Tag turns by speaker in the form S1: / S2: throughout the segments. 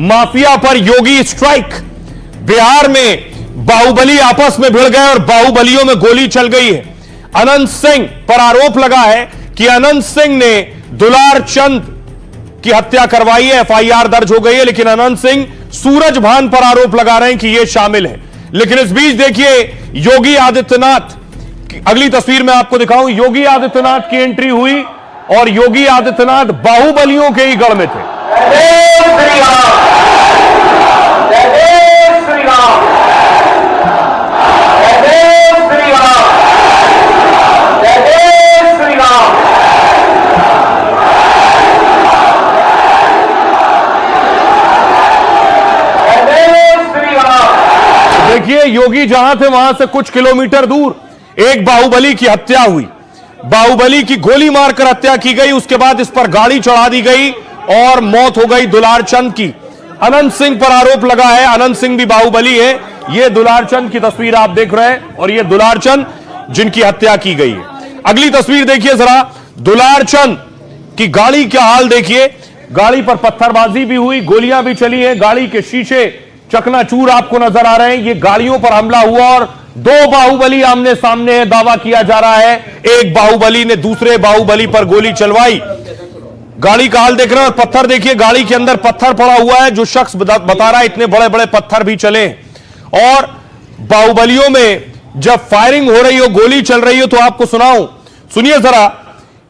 S1: Mafia पर योगी strike. Bihar में बाहुबली आपस में भिड़ गए और बाहुबलियों में गोली चल गई है। अनंत सिंह पर आरोप लगा है कि अनंत सिंह ने दुलार चंद की हत्या करवाई है। एफआईआर दर्ज हो गई है, लेकिन अनंत सिंह सूरज भान पर आरोप लगा रहे हैं कि यह शामिल है। लेकिन इस बीच देखिए योगी आदित्यनाथ, अगली तस्वीर में आपको दिखाऊं, योगी आदित्यनाथ की एंट्री हुई और योगी आदित्यनाथ बाहुबलियों के ही गढ़ में थे। देखिए योगी जहां थे वहां से कुछ किलोमीटर दूर एक बाहुबली की हत्या हुई। बाहुबली की गोली मारकर हत्या की गई, उसके बाद इस पर गाड़ी चढ़ा दी गई और मौत हो गई दुलार चंद की। अनंत सिंह पर आरोप लगा है, अनंत सिंह भी बाहुबली है। यह दुलार चंद की तस्वीर आप देख रहे हैं और यह दुलार चंद जिनकी हत्या की गई है। अगली तस्वीर देखिए जरा, दुलार चंद की गाड़ी का हाल देखिए। गाड़ी पर पत्थरबाजी भी हुई, गोलियां भी चली हैं, गाड़ी के शीशे चकनाचूर आपको नजर आ रहे हैं। ये गाड़ियों पर हमला हुआ और दो बाहुबली आमने सामने है, दावा किया जा रहा है। एक बाहुबली ने दूसरे बाहुबली पर गोली चलवाई। गाड़ी का हाल देख रहे हैं और पत्थर देखिए, गाड़ी के अंदर पत्थर पड़ा हुआ है। जो शख्स बता रहा है इतने बड़े बड़े पत्थर भी चले। और बाहुबलियों में जब फायरिंग हो रही हो, गोली चल रही हो, तो आपको सुनाऊं, सुनिए जरा।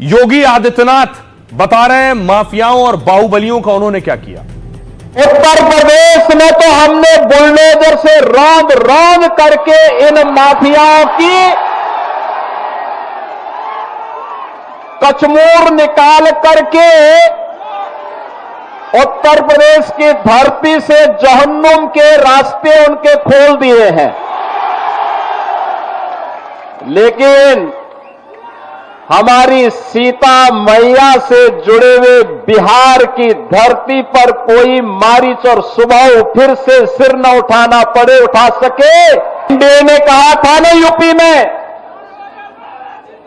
S1: योगी आदित्यनाथ बता रहे हैं माफियाओं और बाहुबलियों का उन्होंने क्या किया।
S2: उत्तर प्रदेश में तो हमने बुलडोजर से रौंद रौंद करके इन माफियाओं की कचमूर निकाल करके उत्तर प्रदेश की धरती से जहन्नुम के रास्ते उनके खोल दिए हैं। लेकिन हमारी सीता मैया से जुड़े हुए बिहार की धरती पर कोई मारिच और सुबह फिर से सिर न उठाना पड़े, उठा सके। एनडीए ने कहा था ना यूपी में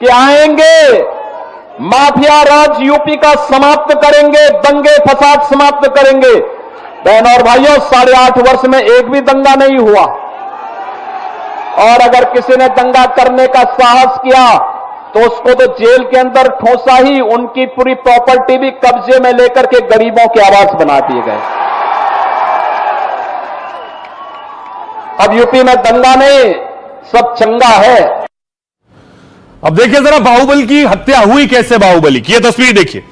S2: कि आएंगे, माफिया राज यूपी का समाप्त करेंगे, दंगे फसाद समाप्त करेंगे। बहन और भाइयों, 8.5 वर्ष में एक भी दंगा नहीं हुआ। और अगर किसी ने दंगा करने का साहस किया तो उसको तो जेल के अंदर ठोसा ही, उनकी पूरी प्रॉपर्टी भी कब्जे में लेकर के गरीबों के आवास बना दिए गए। अब यूपी में दंगा नहीं, सब चंगा है।
S1: अब देखिए जरा बाहुबली की हत्या हुई कैसे। बाहुबली की यह तस्वीर देखिए,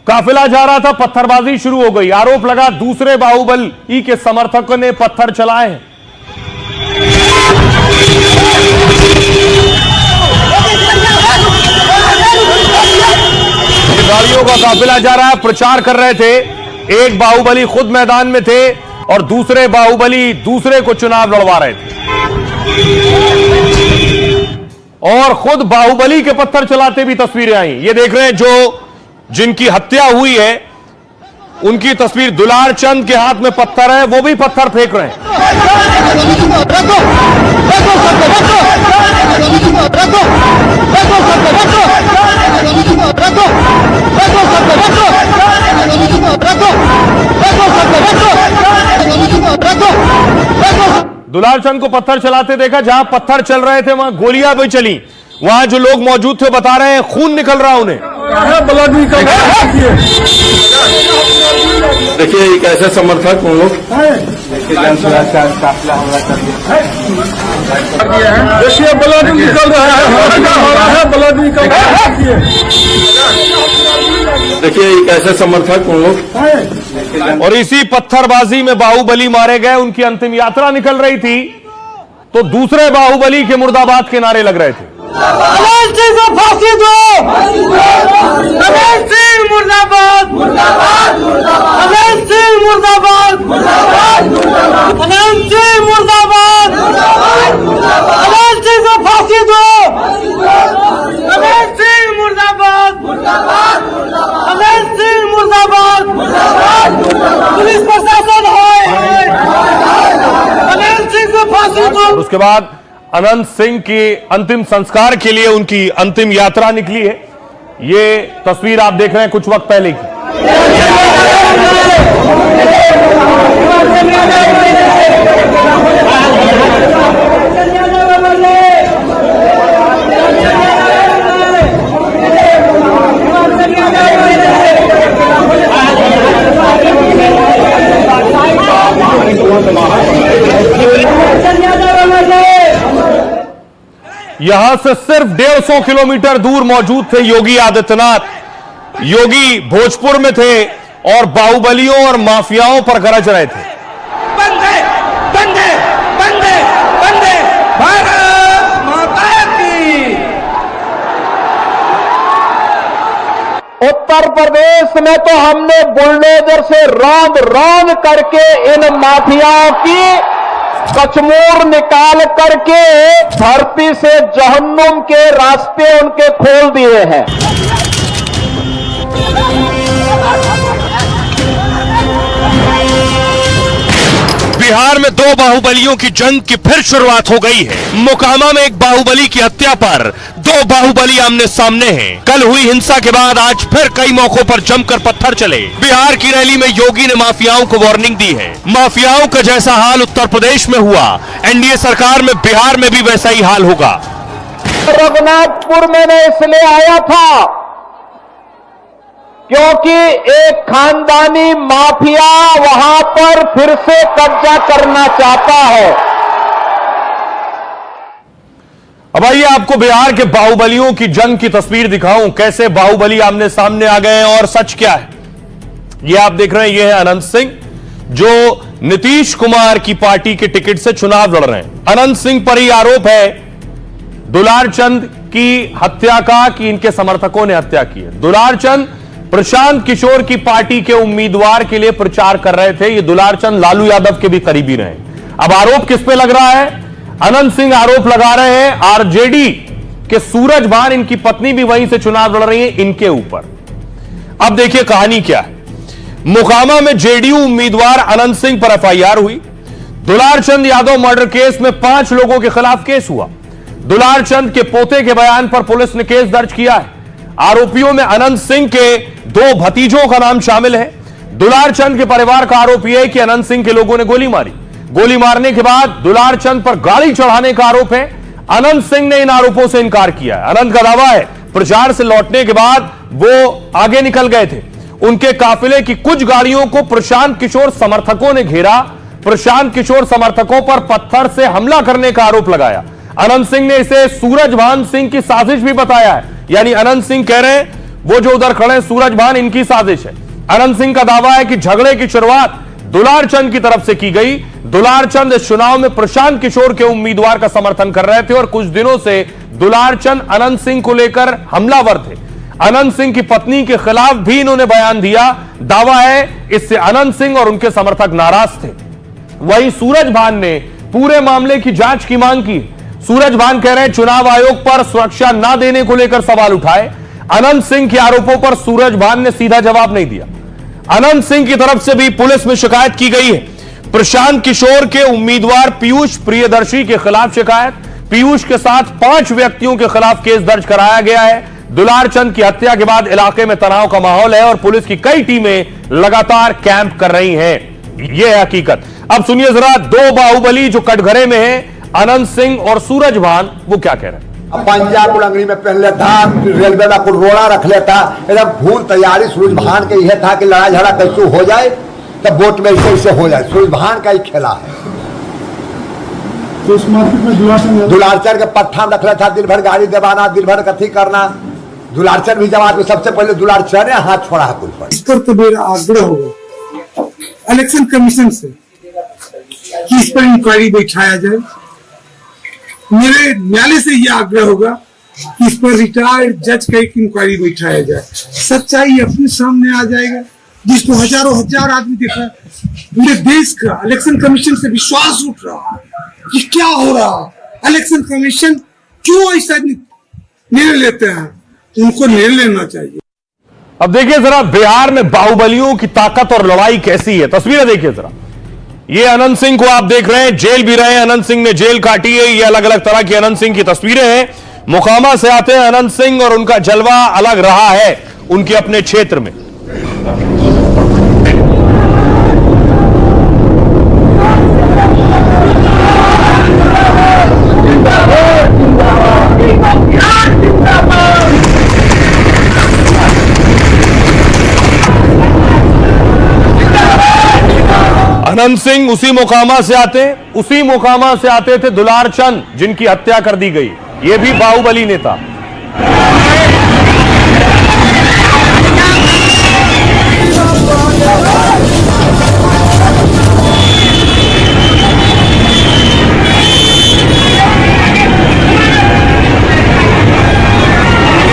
S1: काफिला जा रहा था, पत्थरबाजी शुरू हो गई। आरोप लगा दूसरे बाहुबली के समर्थकों ने पत्थर चलाए हैं। गाड़ियों का काफिला जा रहा है, प्रचार कर रहे थे। एक बाहुबली खुद मैदान में थे और दूसरे बाहुबली दूसरे को चुनाव लड़वा रहे थे और खुद बाहुबली के पत्थर चलाते भी तस्वीरें आई। ये देख रहे हैं जो जिनकी हत्या हुई है उनकी तस्वीर। दुलार चंद के हाथ में पत्थर है, वो भी पत्थर फेंक रहे हैं। दुलार चंद को पत्थर चलाते देखा, जहां पत्थर चल रहे थे वहां गोलियां भी चली। वहां जो लोग मौजूद थे बता रहे हैं खून निकल रहा उन्हें।
S3: देखिए एक ऐसे समर्थक उन लोग
S2: देखिए ब्लड निकल रहा है, ब्लड निकल रहा है।
S3: देखिए एक ऐसे समर्थक उन लोग।
S1: और इसी पत्थरबाजी में बाहुबली मारे गए। उनकी अंतिम यात्रा निकल रही थी तो दूसरे बाहुबली के मुर्दाबाद के नारे लग रहे थे।
S2: अनंत सिंह को फांसी दो, अनंत सिंह मुर्दाबाद, अनंत सिंह मुर्दाबाद, अनंत सिंह मुर्दाबाद, अनंत सिंह को फांसी दो, अनंत सिंह मुर्दाबाद, अनंत सिंह मुर्दाबाद, पुलिस प्रशासन है, अनंत सिंह को फांसी दो।
S1: उसके बाद अनंत सिंह के अंतिम संस्कार के लिए उनकी अंतिम यात्रा निकली है। ये तस्वीर आप देख रहे हैं कुछ वक्त पहले की। यहां से सिर्फ 150 किलोमीटर दूर मौजूद थे योगी आदित्यनाथ। योगी भोजपुर में थे और बाहुबलियों और माफियाओं पर गरज रहे थे।
S4: बंदे बंदे बंदे बंदे भारत माता की।
S2: उत्तर प्रदेश में तो हमने बुलडोजर से रौंद रौंद करके इन माफियाओं की कचमूर निकाल करके धरती से जहन्नुम के रास्ते उनके खोल दिए हैं।
S1: बिहार में दो बाहुबलियों की जंग की फिर शुरुआत हो गई है। मोकामा में एक बाहुबली की हत्या पर दो बाहुबली आमने सामने हैं। कल हुई हिंसा के बाद आज फिर कई मौकों पर जमकर पत्थर चले। बिहार की रैली में योगी ने माफियाओं को वार्निंग दी है। माफियाओं का जैसा हाल उत्तर प्रदेश में हुआ, एनडीए सरकार में बिहार में भी वैसा ही हाल होगा।
S2: रघुनाथपुर में मैं इसलिए आया था क्योंकि एक खानदानी माफिया वहां पर फिर से कब्जा करना चाहता है।
S1: अब आइए आपको बिहार के बाहुबलियों की जंग की तस्वीर दिखाऊं, कैसे बाहुबली आमने सामने आ गए और सच क्या है। ये आप देख रहे हैं, ये है अनंत सिंह जो नीतीश कुमार की पार्टी के टिकट से चुनाव लड़ रहे हैं। अनंत सिंह पर ही आरोप है दुलार चंद की हत्या का, कि इनके समर्थकों ने हत्या की है। दुलार चंद प्रशांत किशोर की पार्टी के उम्मीदवार के लिए प्रचार कर रहे थे। ये दुलार चंद लालू यादव के भी करीबी रहे। अब आरोप किस पे लग रहा है? अनंत सिंह आरोप लगा रहे हैं आरजेडी के सूरज भान, इनकी पत्नी भी वहीं से चुनाव लड़ रही है, इनके ऊपर। अब देखिए कहानी क्या है। मोकामा में जेडीयू उम्मीदवार अनंत सिंह पर एफआईआर हुई। दुलार चंद यादव मर्डर केस में 5 लोगों के खिलाफ केस हुआ। दुलार चंद के पोते के बयान पर पुलिस ने केस दर्ज किया है। आरोपियों में अनंत सिंह के 2 भतीजों का नाम शामिल है। दुलार चंद के परिवार का आरोप यह है कि अनंत सिंह के लोगों ने गोली मारी। गोली मारने के बाद दुलार चंद पर गाड़ी चढ़ाने का आरोप है। अनंत सिंह ने इन आरोपों से इनकार किया है। अनंत का दावा है प्रचार से लौटने के बाद वो आगे निकल गए थे। उनके काफिले की कुछ गाड़ियों को प्रशांत किशोर समर्थकों ने घेरा। प्रशांत किशोर समर्थकों पर पत्थर से हमला करने का आरोप लगाया। अनंत सिंह ने इसे सूरज भान सिंह की साजिश भी बताया है। यानी अनंत सिंह कह रहे हैं वो जो उधर खड़े सूरज भान, इनकी साजिश है। अनंत सिंह का दावा है कि झगड़े की शुरुआत दुलार चंद की तरफ से की गई। दुलार चंद इस चुनाव में प्रशांत किशोर के उम्मीदवार का समर्थन कर रहे थे और कुछ दिनों से दुलार चंद अनंत सिंह को लेकर हमलावर थे। अनंत सिंह की पत्नी के खिलाफ भी इन्होंने बयान दिया। दावा है इससे अनंत सिंह और उनके समर्थक नाराज थे। वहीं सूरज भान ने पूरे मामले की जांच की मांग की। सूरज भान कह रहे हैं चुनाव आयोग पर सुरक्षा न देने को लेकर सवाल उठाए। अनंत सिंह के आरोपों पर सूरज भान ने सीधा जवाब नहीं दिया। अनंत सिंह की तरफ से भी पुलिस में शिकायत की गई है। प्रशांत किशोर के उम्मीदवार पीयूष प्रियदर्शी के खिलाफ शिकायत। पीयूष के साथ 5 व्यक्तियों के खिलाफ केस दर्ज कराया गया है। दुलार चंद की हत्या के बाद इलाके में तनाव का माहौल है और पुलिस की कई टीमें लगातार कैंप कर रही हैं। यह है हकीकत। अब सुनिए जरा 2 बाहुबली जो कटघरे में है, अनंत सिंह और सूरज भान, वो क्या कह रहे हैं।
S5: पंजाब उलंगनी में पहन लेता, रेलवे में कुछ रोड़ा रख लेता, एकदम फूल तैयारी सूरज भान के यह था कि लड़ाई झगड़ा कैसे हो जाए तब वोट में कैसे हो जाए। सूरज भान का ही खेला है।
S6: तो इस मार्केट में
S5: दुलारचंद के पट्ठा में रख लेता, दिन भर गाड़ी देवाना, दिन भर कथी करना। दुलारचंद भी जमात में सबसे पहले दुलारचंद ने हाथ छोड़ा है कुल पर।
S6: इस पर तो मेरा आग्रह होगा इलेक्शन कमीशन से कि इस पर इंक्वायरी बैठाया जाए। मेरे न्यायालय से यह आग्रह होगा कि इस पर रिटायर्ड जज का एक इंक्वायरी बैठाया जाए। सच्चाई अपने सामने आ जाएगा, जिसको हजारों हजार आदमी देख रहा है। पूरे देश का इलेक्शन कमीशन से विश्वास उठ रहा है कि क्या हो रहा है। इलेक्शन कमीशन क्यों ऐसा निर्णय लेते हैं, उनको निर्णय लेना चाहिए।
S1: अब देखिए जरा बिहार में बाहुबलियों की ताकत और लड़ाई कैसी है। तस्वीरें देखिए जरा। ये अनंत सिंह को आप देख रहे हैं, जेल भी रहे हैं। अनंत सिंह ने जेल काटी है। ये अलग अलग तरह की अनंत सिंह की तस्वीरें हैं। मोकामा से आते हैं अनंत सिंह और उनका जलवा अलग रहा है उनके अपने क्षेत्र में। अनंत सिंह उसी मोकामा से आते थे दुलार चंद जिनकी हत्या कर दी गई। ये भी बाहुबली नेता।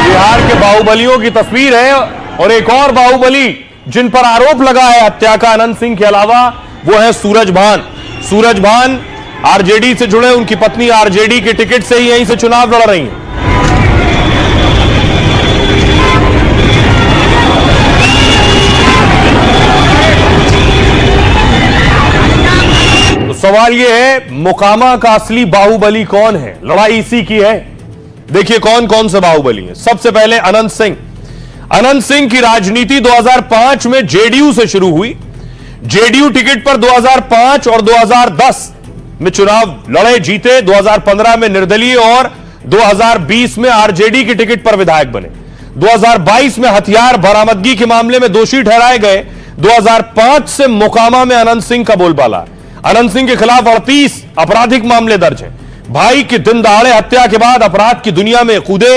S1: बिहार के बाहुबलियों की तस्वीर है। और एक और बाहुबली जिन पर आरोप लगा है हत्या का अनंत सिंह के अलावा, वो है सूरज भान। सूरज भान आरजेडी से जुड़े, उनकी पत्नी आरजेडी के टिकट से ही यहीं से चुनाव लड़ रही हैं। तो सवाल यह है, मोकामा का असली बाहुबली कौन है? लड़ाई इसी की है। देखिए कौन कौन से बाहुबली हैं। सबसे पहले अनंत सिंह। अनंत सिंह की राजनीति 2005 में जेडीयू से शुरू हुई। जेडीयू टिकट पर 2005 और 2010 में चुनाव लड़े, जीते। 2015 में निर्दलीय और 2020 में आरजेडी के टिकट पर विधायक बने। 2022 में हथियार बरामदगी के मामले में दोषी ठहराए गए। 2005 से मोकामा में अनंत सिंह का बोलबाला। अनंत सिंह के खिलाफ 38 आपराधिक मामले दर्ज है। भाई की दिन दहाड़े हत्या के बाद अपराध की दुनिया में कूदे।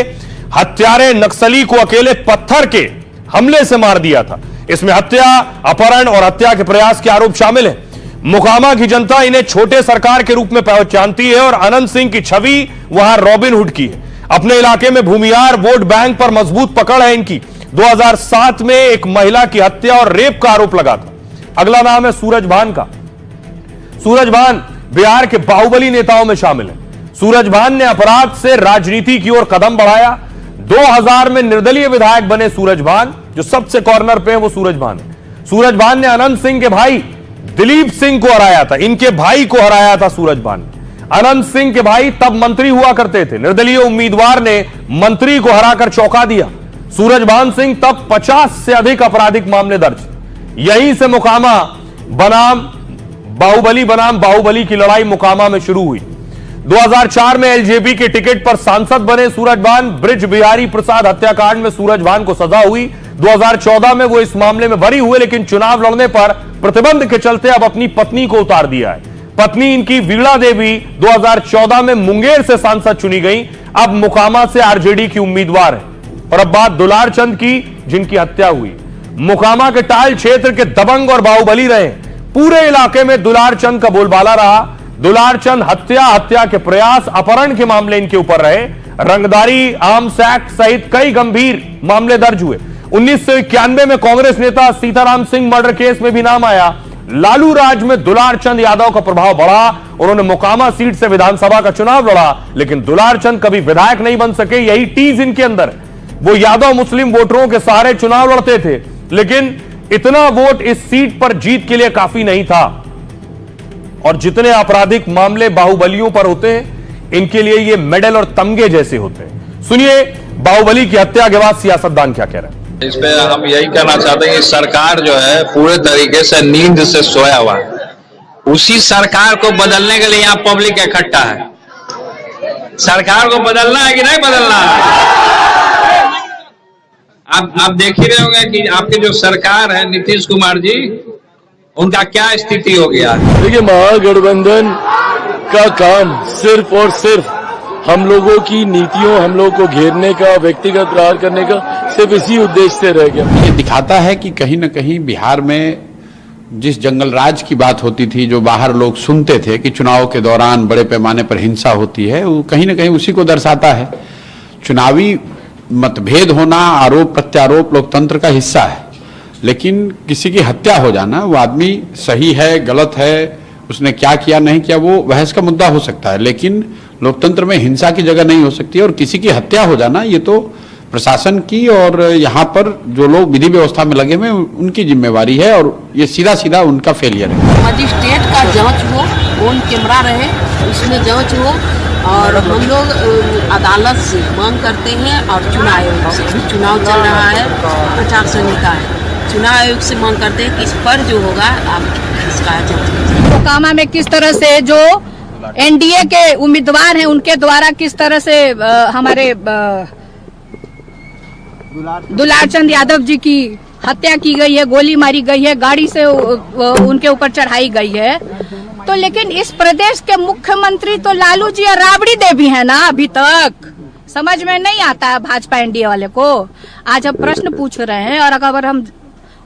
S1: हत्यारे नक्सली को अकेले पत्थर के हमले से मार दिया था। इसमें हत्या, अपहरण और हत्या के प्रयास के आरोप शामिल हैं। मोकामा की जनता इन्हें छोटे सरकार के रूप में पहचानती है और अनंत सिंह की छवि वहां रॉबिन हुड की है। अपने इलाके में भूमियार वोट बैंक पर मजबूत पकड़ है इनकी। 2007 में एक महिला की हत्या और रेप का आरोप लगा था। अगला नाम है सूरज भान का। सूरज भान बिहार के बाहुबली नेताओं में शामिल है। सूरज भान ने अपराध से राजनीति की ओर कदम बढ़ाया। 2000 में निर्दलीय विधायक बने सूरज भान। जो सबसे कॉर्नर पे है वो सूरज भान है। सूरज भान ने अनंत सिंह के भाई दिलीप सिंह को हराया था। इनके भाई को हराया था सूरज भान ने। अनंत सिंह के भाई तब मंत्री हुआ करते थे। निर्दलीय उम्मीदवार ने मंत्री को हराकर चौंका दिया। सूरज भान सिंह तब 50 से अधिक आपराधिक मामले दर्ज। यहीं से मोकामा बनाम बाहुबली की लड़ाई मोकामा में शुरू हुई। 2004 में एलजेपी के टिकट पर सांसद बने सूरज भान। ब्रिज बिहारी प्रसाद हत्याकांड में सूरज भान को सजा हुई। 2014 में वो इस मामले में बरी हुए, लेकिन चुनाव लड़ने पर प्रतिबंध के चलते अब अपनी पत्नी को उतार दिया है। पत्नी इनकी वीणा देवी 2014 में मुंगेर से सांसद चुनी गई। अब मोकामा से आरजेडी की उम्मीदवार है। और अब बात दुलार चंद की, जिनकी हत्या हुई। मोकामा के टायल क्षेत्र के दबंग और बाहुबली रहे। पूरे इलाके में दुलार चंद का बोलबाला रहा। दुलार चंद हत्या के प्रयास, अपहरण के मामले इनके ऊपर रहे। रंगदारी, आर्म्स एक्ट सहित कई गंभीर मामले दर्ज हुए। 1991 में कांग्रेस नेता सीताराम सिंह मर्डर केस में भी नाम आया। लालू राज में दुलार चंद यादव का प्रभाव बढ़ा। उन्होंने मोकामा सीट से विधानसभा का चुनाव लड़ा, लेकिन दुलार चंद कभी विधायक नहीं बन सके। यही टीज इनके अंदर। वो यादव मुस्लिम वोटरों के सहारे चुनाव लड़ते थे, लेकिन इतना वोट इस सीट पर जीत के लिए काफी नहीं था। और जितने आपराधिक मामले बाहुबलियों पर होते हैं, इनके लिए ये मेडल और तमगे जैसे होते हैं। सुनिए बाहुबली की हत्या के बाद सियासतदान क्या कह रहे हैं।
S7: इस पे हम यही कहना चाहते हैं कि सरकार जो है पूरे तरीके से नींद से सोया हुआ है। उसी सरकार को बदलने के लिए यहाँ पब्लिक इकट्ठा है। सरकार को बदलना है कि नहीं बदलना है? आप देख ही रहे होंगे कि आपके जो सरकार है नीतीश कुमार जी, उनका क्या स्थिति हो गया है।
S3: देखिए, महागठबंधन का काम सिर्फ और सिर्फ हम लोगों की नीतियों, हम लोगों को घेरने का, व्यक्तिगत प्रहार करने का, सिर्फ इसी उद्देश्य से रह गया।
S8: ये दिखाता है कि कहीं न कहीं बिहार में जिस जंगल राज की बात होती थी, जो बाहर लोग सुनते थे कि चुनाव के दौरान बड़े पैमाने पर हिंसा होती है, वो कहीं न कहीं उसी को दर्शाता है। चुनावी मतभेद होना, आरोप प्रत्यारोप लोकतंत्र का हिस्सा है, लेकिन किसी की हत्या हो जाना, वो आदमी सही है, गलत है, उसने क्या किया नहीं किया, वो बहस का मुद्दा हो सकता है, लेकिन लोकतंत्र में हिंसा की जगह नहीं हो सकती। और किसी की हत्या हो जाना, ये तो प्रशासन की और यहाँ पर जो लोग विधि व्यवस्था में लगे हुए उनकी जिम्मेवारी है, और ये सीधा सीधा उनका फेलियर है।
S9: मजिस्ट्रेट का जांच हो, ऑन कैमरा रहे, उसमें जांच हो। और हम लोग अदालत से मांग करते हैं और चुनाव आयोग से, चुनाव चल रहा है, आचार संहिता है, चुनाव आयोग से मांग करते हैं कि इस पर जो होगा आप इसका जांच।
S10: मोकामा में किस तरह से जो एनडीए के उम्मीदवार हैं उनके द्वारा किस तरह से हमारे दुलार चंद यादव जी की हत्या की गई है, गोली मारी गई है, गाड़ी से उनके ऊपर चढ़ाई गई है। तो लेकिन इस प्रदेश के मुख्यमंत्री तो लालू जी और राबड़ी देवी है ना। अभी तक समझ में नहीं आता है भाजपा एनडीए वाले को। आज हम प्रश्न पूछ रहे हैं और अगर हम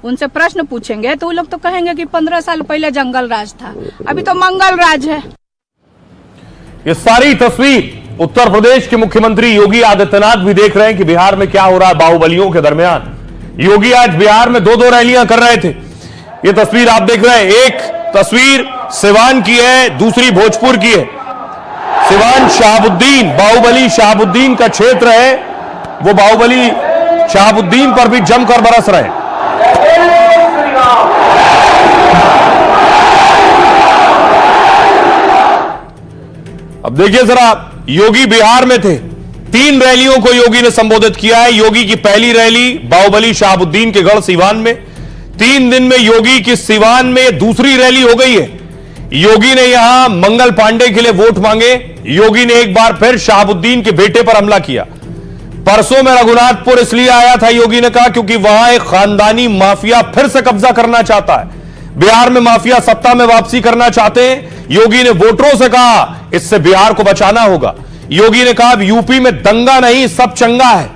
S10: उनसे प्रश्न पूछेंगे तो वो लोग तो कहेंगे कि 15 साल पहले जंगल राज था, अभी तो मंगल राज है।
S1: ये सारी तस्वीर उत्तर प्रदेश के मुख्यमंत्री योगी आदित्यनाथ भी देख रहे हैं कि बिहार में क्या हो रहा है बाहुबलियों के दरमियान। योगी आज बिहार में 2-2 रैलियां कर रहे थे। ये तस्वीर आप देख रहे हैं, एक तस्वीर सिवान की है, दूसरी भोजपुर की है। सिवान शहाबुद्दीन, बाहुबली शहाबुद्दीन का क्षेत्र है, वो बाहुबली शहाबुद्दीन पर भी जमकर बरस रहे हैं। अब देखिए जरा, योगी बिहार में थे, 3 रैलियों को योगी ने संबोधित किया है। योगी की पहली रैली बाहुबली शहाबुद्दीन के गढ़ सिवान में, 3 दिन में योगी की सिवान में दूसरी रैली हो गई है। योगी ने यहां मंगल पांडे के लिए वोट मांगे। योगी ने एक बार फिर शहाबुद्दीन के बेटे पर हमला किया। परसों में रघुनाथपुर इसलिए आया था, योगी ने कहा, क्योंकि वहां एक खानदानी माफिया फिर से कब्जा करना चाहता है। बिहार में माफिया सत्ता में वापसी करना चाहते हैं। योगी ने वोटरों से कहा इससे बिहार को बचाना होगा। योगी ने कहा यूपी में दंगा नहीं, सब चंगा है।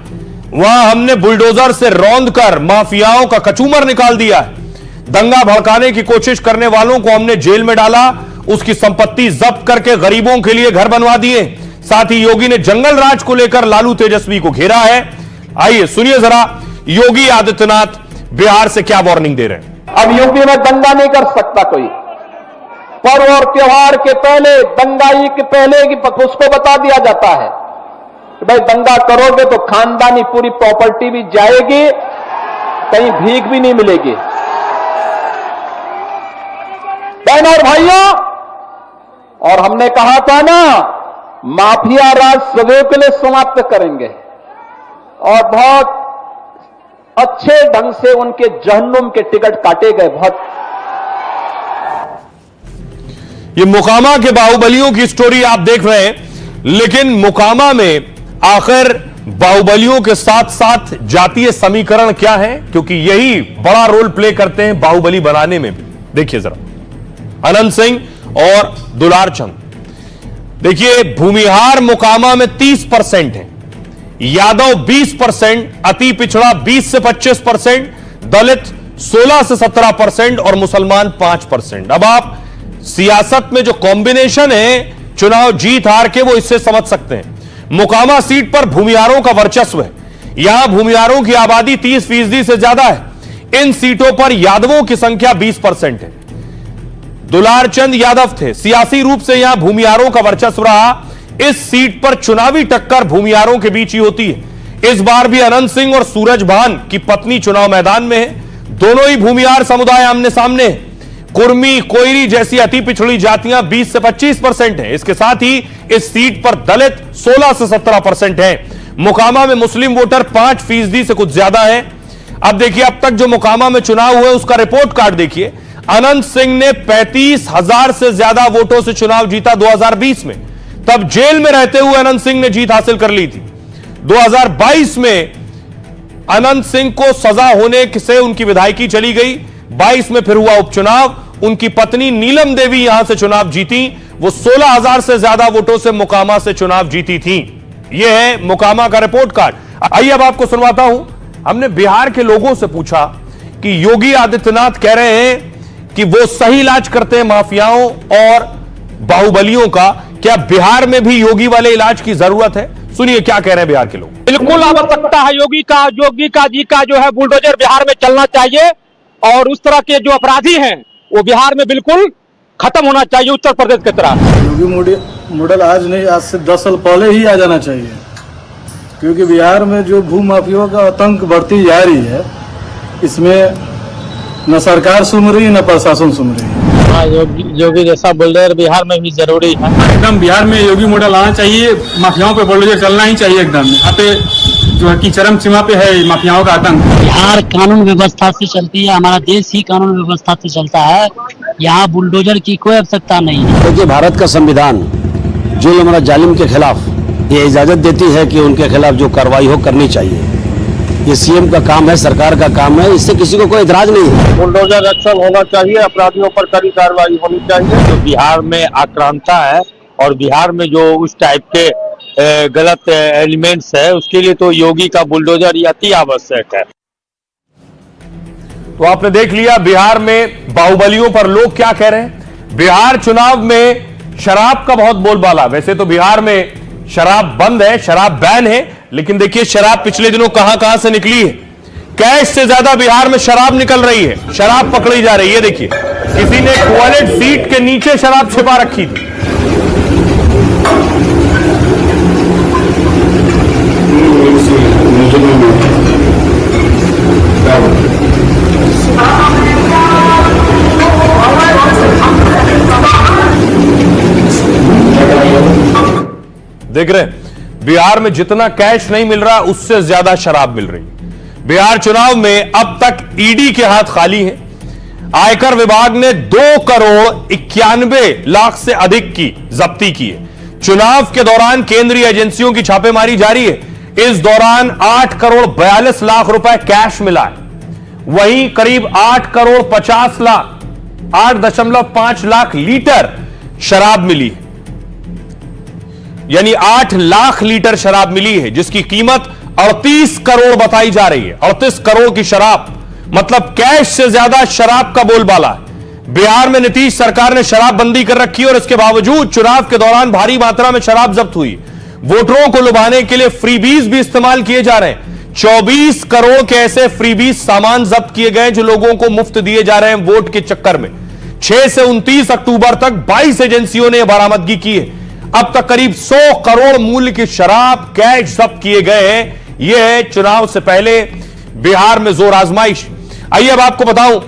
S1: वहां हमने बुलडोजर से रौंद कर माफियाओं का कचूमर निकाल दिया है। दंगा भड़काने की कोशिश करने वालों को हमने जेल में डाला, उसकी संपत्ति जब्त करके गरीबों के लिए घर बनवा दिए। साथ ही योगी ने जंगल राज को लेकर लालू तेजस्वी को घेरा है। आइए सुनिए जरा योगी आदित्यनाथ बिहार से क्या वार्निंग दे रहे हैं।
S2: अब यूपी में दंगा नहीं कर सकता कोई। पर्व और त्योहार के पहले, दंगाई के पहले की उसको बता दिया जाता है कि भाई दंगा करोगे तो खानदानी पूरी प्रॉपर्टी भी जाएगी, कहीं भीख भी नहीं मिलेगी। बहन और भाइयों, और हमने कहा था ना, माफिया राज सदैव के लिए समाप्त करेंगे और बहुत अच्छे ढंग से उनके जहन्नुम के टिकट काटे गए। बहुत
S1: ये मोकामा के बाहुबलियों की स्टोरी आप देख रहे हैं, लेकिन मोकामा में आखिर बाहुबलियों के साथ साथ जातीय समीकरण क्या है, क्योंकि यही बड़ा रोल प्ले करते हैं बाहुबली बनाने में भी। देखिए जरा अनंत सिंह और दुलार चंद। देखिए भूमिहार मोकामा में 30% है, यादव 20%, अति पिछड़ा 20 से 25%, दलित 16 से 17% और मुसलमान 5%। अब आप सियासत में जो कॉम्बिनेशन है चुनाव जीत हार के, वो इससे समझ सकते हैं। मोकामा सीट पर भूमिहारों का वर्चस्व है। यहां भूमिहारों की आबादी 30% से ज्यादा है। इन सीटों पर यादवों की संख्या 20% है। दुलार चंद यादव थे, सियासी रूप से यहां भूमिहारों का वर्चस्व रहा। इस सीट पर चुनावी टक्कर भूमिहारों के बीच ही होती है। इस बार भी अनंत सिंह और सूरज भान की पत्नी चुनाव मैदान में है। दोनों ही भूमिहार समुदाय आमने सामने है। कुर्मी, कोयरी जैसी अति पिछड़ी जातियां 20 से 25% है। इसके साथ ही इस सीट पर दलित 16 से 17% है। मोकामा में मुस्लिम वोटर 5% से कुछ ज्यादा है। अब देखिए अब तक जो मोकामा में चुनाव हुए उसका रिपोर्ट कार्ड देखिए। अनंत सिंह ने 35,000 से ज्यादा वोटों से चुनाव जीता 2020 में, तब जेल में रहते हुए अनंत सिंह ने जीत हासिल कर ली थी। 2022 में अनंत सिंह को सजा होने से उनकी विधायकी चली गई। 22 में फिर हुआ उपचुनाव, उनकी पत्नी नीलम देवी यहां से चुनाव जीती। वो 16,000 से ज्यादा वोटों से मोकामा से चुनाव जीती थी। यह है मोकामा का रिपोर्ट कार्ड। आइए अब आपको सुनवाता हूं। हमने बिहार के लोगों से पूछा कि योगी आदित्यनाथ कह रहे हैं कि वो सही इलाज करते हैं माफियाओं और बाहुबलियों का, क्या बिहार में भी योगी वाले इलाज की जरूरत है? सुनिए क्या कह रहे हैं बिहार के लोग।
S11: बिल्कुल आवश्यकता है योगी जी का जो है बुलडोजर बिहार में चलना चाहिए और उस तरह के जो अपराधी हैं वो बिहार में बिल्कुल खत्म होना चाहिए उत्तर प्रदेश की तरह।
S12: योगी मॉडल आज नहीं, आज से 10 साल पहले ही आ जाना चाहिए, क्योंकि बिहार में जो भू माफियाओं का आतंक बढ़ती जा रही है, इसमें न सरकार सुन रही न प्रशासन सुन रही है।
S11: हाँ, योगी जैसा बुलडोजर बिहार में भी जरूरी है।
S12: एकदम बिहार में योगी मॉडल आना चाहिए, माफियाओं पे बुलडोजर चलना ही चाहिए एकदम। यहाँ पे जो है कि चरम सीमा पे है माफियाओं का आतंक।
S13: बिहार कानून व्यवस्था से चलती है, हमारा देश ही कानून व्यवस्था से चलता है। यहाँ बुलडोजर की कोई आवश्यकता नहीं है।
S14: देखिए भारत का संविधान जुल्म और जालिम के खिलाफ ये इजाजत देती है कि उनके खिलाफ जो कार्रवाई हो करनी चाहिए। ये सीएम का काम है, सरकार का काम है, इससे किसी को कोई इतराज नहीं है।
S11: बुलडोजर एक्शन होना चाहिए, अपराधियों पर कड़ी कार्रवाई होनी चाहिए। जो बिहार में आक्रांता है और बिहार में जो उस टाइप के गलत एलिमेंट्स है, उसके लिए तो योगी का बुलडोजर ही अति आवश्यक है।
S1: तो आपने देख लिया बिहार में बाहुबलियों पर लोग क्या कह रहे हैं। बिहार चुनाव में शराब का बहुत बोलबाला। वैसे तो बिहार में शराब बंद है, शराब बैन है, लेकिन देखिए शराब पिछले दिनों कहां से निकली है। कैश से ज्यादा बिहार में शराब निकल रही है, शराब पकड़ी जा रही है। देखिए किसी ने टॉयलेट सीट के नीचे शराब छिपा रखी थी। देख रहे हैं बिहार में जितना कैश नहीं मिल रहा उससे ज्यादा शराब मिल रही है। बिहार चुनाव में अब तक ईडी के हाथ खाली हैं। आयकर विभाग ने 2,91,00,000 से अधिक की जब्ती की है। चुनाव के दौरान केंद्रीय एजेंसियों की छापेमारी जारी है। इस दौरान 8,42,00,000 रुपए कैश मिला है। वहीं करीब 8,50,00,000 8.5 लाख लीटर शराब मिली है, यानी 8 लाख लीटर शराब मिली है, जिसकी कीमत 38 करोड़ बताई जा रही है। 38 करोड़ की शराब, मतलब कैश से ज्यादा शराब का बोलबाला है। बिहार में नीतीश सरकार ने शराबबंदी कर रखी है और इसके बावजूद चुनाव के दौरान भारी मात्रा में शराब जब्त हुई। वोटरों को लुभाने के लिए फ्रीबीज भी इस्तेमाल किए जा रहे हैं। 24 करोड़ के ऐसे फ्रीबीज सामान जब्त किए गए जो लोगों को मुफ्त दिए जा रहे हैं वोट के चक्कर में। 6 से 29 अक्टूबर तक 22 एजेंसियों ने बरामदगी की है। अब तक करीब 100 करोड़ मूल्य की शराब कैश जब्त किए गए हैं। यह है चुनाव से पहले बिहार में जोर आजमाइश। आइए अब आपको बताऊं,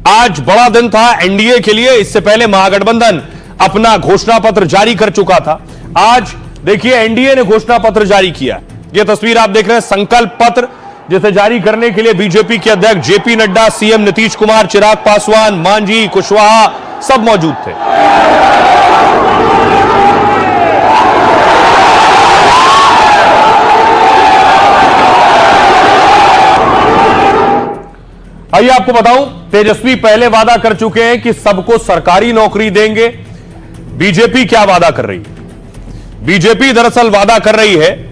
S1: आज बड़ा दिन था एनडीए के लिए। इससे पहले महागठबंधन अपना घोषणा पत्र जारी कर चुका था। आज देखिए एनडीए ने घोषणा पत्र जारी किया। यह तस्वीर आप देख रहे हैं, संकल्प पत्र, जिसे जारी करने के लिए बीजेपी के अध्यक्ष जेपी नड्डा, सीएम नीतीश कुमार, चिराग पासवान, मांझी, कुशवाहा सब मौजूद थे। आइए आपको बताऊं, तेजस्वी पहले वादा कर चुके हैं कि सबको सरकारी नौकरी देंगे। बीजेपी क्या वादा कर रही है? बीजेपी दरअसल वादा कर रही है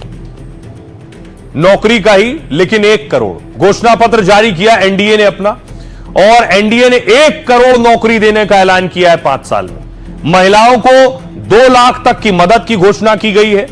S1: नौकरी का ही, लेकिन 1 करोड़ घोषणा पत्र जारी किया एनडीए ने अपना, और एनडीए ने 1 करोड़ नौकरी देने का ऐलान किया है 5 साल में। महिलाओं को 2 लाख तक की मदद की घोषणा की गई है।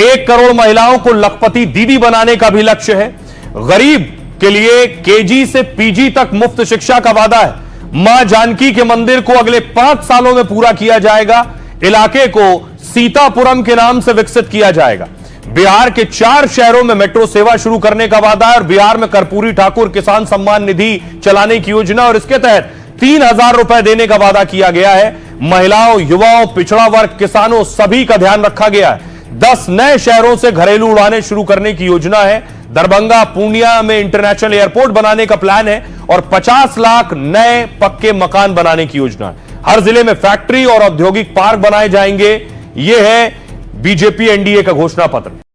S1: 1 करोड़ महिलाओं को लखपति दीदी बनाने का भी लक्ष्य है। गरीब के लिए केजी से पीजी तक मुफ्त शिक्षा का वादा है। मां जानकी के मंदिर को अगले 5 सालों में पूरा किया जाएगा। इलाके को सीतापुरम के नाम से विकसित किया जाएगा। बिहार के 4 शहरों में मेट्रो सेवा शुरू करने का वादा है और बिहार में कर्पूरी ठाकुर किसान सम्मान निधि चलाने की योजना और इसके तहत 3,000 रुपए देने का वादा किया गया है। महिलाओं, युवाओं, पिछड़ा वर्ग, किसानों सभी का ध्यान रखा गया है। 10 नए शहरों से घरेलू उड़ानें शुरू करने की योजना है। दरभंगा, पूर्णिया में इंटरनेशनल एयरपोर्ट बनाने का प्लान है और 50 लाख नए पक्के मकान बनाने की योजना है। हर जिले में फैक्ट्री और औद्योगिक पार्क बनाए जाएंगे। यह है बीजेपी एनडीए का घोषणा पत्र।